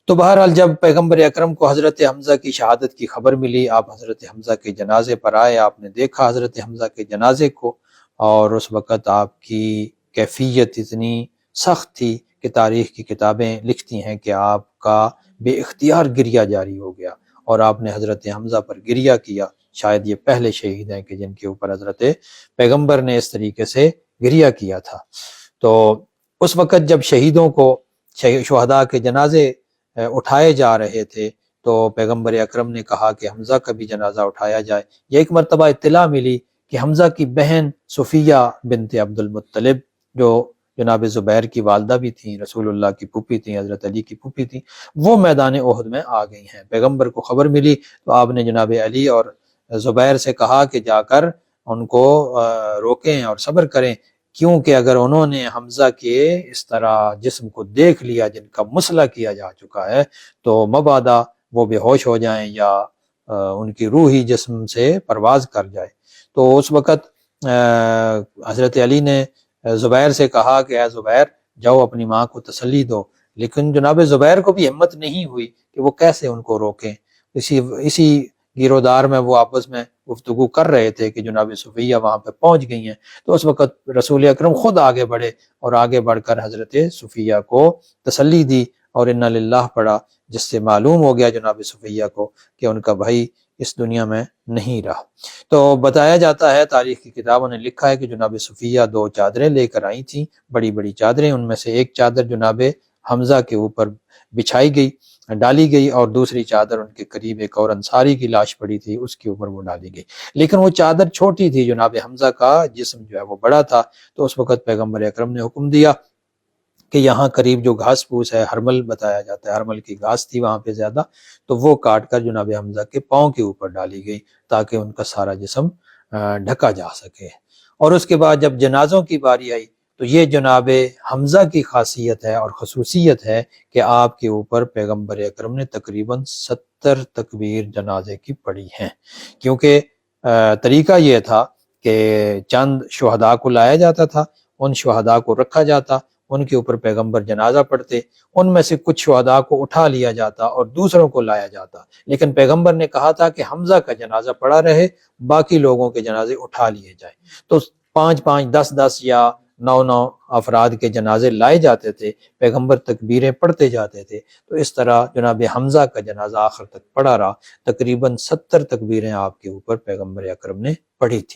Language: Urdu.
تو بہرحال جب پیغمبر اکرم کو حضرت حمزہ کی شہادت کی خبر ملی، آپ حضرت حمزہ کے جنازے پر آئے، آپ نے دیکھا حضرت حمزہ کے جنازے کو، اور اس وقت آپ کی کیفیت اتنی سخت تھی کہ تاریخ کی کتابیں لکھتی ہیں کہ آپ کا بے اختیار گریہ جاری ہو گیا، اور آپ نے حضرت حمزہ پر گریہ کیا۔ شاید یہ پہلے شہید ہیں کہ جن کے اوپر حضرت پیغمبر نے اس طریقے سے گریہ کیا تھا۔ تو اس وقت جب شہیدوں کو، شہداء کے جنازے اٹھائے جا رہے تھے، تو پیغمبر اکرم نے کہا کہ حمزہ کا بھی جنازہ اٹھایا جائے۔ یہ ایک مرتبہ اطلاع ملی کہ حمزہ کی بہن صفیہ بنت عبد المطلب، جو جناب زبیر کی والدہ بھی تھیں، رسول اللہ کی پھوپھی تھیں، حضرت علی کی پھوپھی تھیں، وہ میدان احد میں آ گئی ہیں۔ پیغمبر کو خبر ملی تو آپ نے جناب علی اور زبیر سے کہا کہ جا کر ان کو روکیں اور صبر کریں، کیونکہ اگر انہوں نے حمزہ کے اس طرح جسم کو دیکھ لیا جن کا مسئلہ کیا جا چکا ہے، تو مبادا وہ بے ہوش ہو جائیں یا ان کی روح ہی جسم سے پرواز کر جائے۔ تو اس وقت حضرت علی نے زبیر سے کہا کہ اے زبیر، جاؤ اپنی ماں کو تسلی دو، لیکن جناب زبیر کو بھی ہمت نہیں ہوئی کہ وہ کیسے ان کو روکیں۔ اسی گیرودار میں وہ آپس میں گفتگو کر رہے تھے کہ جناب صفیہ وہاں پہ پہنچ گئی ہیں، تو اس وقت رسول اکرم خود آگے بڑھے اور آگے بڑھ کر حضرت صفیہ کو تسلی دی اور انا للہ پڑھا، جس سے معلوم ہو گیا جناب صفیہ کو کہ ان کا بھائی اس دنیا میں نہیں رہا۔ تو بتایا جاتا ہے، تاریخ کی کتابوں نے لکھا ہے کہ جناب صفیہ 2 چادریں لے کر آئی تھیں، بڑی بڑی چادریں، ان میں سے ایک چادر جناب حمزہ کے اوپر بچھائی گئی، ڈالی گئی، اور دوسری چادر ان کے قریب ایک اور انصاری کی لاش پڑی تھی، اس کے اوپر وہ ڈالی گئی۔ لیکن وہ چادر چھوٹی تھی، جناب حمزہ کا جسم جو ہے وہ بڑا تھا، تو اس وقت پیغمبر اکرم نے حکم دیا کہ یہاں قریب جو گھاس پھوس ہے، ہرمل بتایا جاتا ہے، ہرمل کی گھاس تھی وہاں پہ زیادہ، تو وہ کاٹ کر جناب حمزہ کے پاؤں کے اوپر ڈالی گئی تاکہ ان کا سارا جسم ڈھکا جا سکے۔ اور اس کے بعد جب جنازوں کی باری آئی تو یہ جناب حمزہ کی خاصیت ہے اور خصوصیت ہے کہ آپ کے اوپر پیغمبر اکرم نے تقریباً 70 تکبیر جنازے کی پڑھی ہیں، کیونکہ طریقہ یہ تھا کہ چند شہداء کو لایا جاتا تھا، ان شہداء کو رکھا جاتا، ان کے اوپر پیغمبر جنازہ پڑھتے، ان میں سے کچھ شہداء کو اٹھا لیا جاتا اور دوسروں کو لایا جاتا، لیکن پیغمبر نے کہا تھا کہ حمزہ کا جنازہ پڑھا رہے، باقی لوگوں کے جنازے اٹھا لیے جائیں۔ تو 5 10 یا 9 افراد کے جنازے لائے جاتے تھے، پیغمبر تکبیریں پڑھتے جاتے تھے، تو اس طرح جناب حمزہ کا جنازہ آخر تک پڑھا رہا، تقریباً 70 تکبیریں آپ کے اوپر پیغمبر اکرم نے پڑھی تھی۔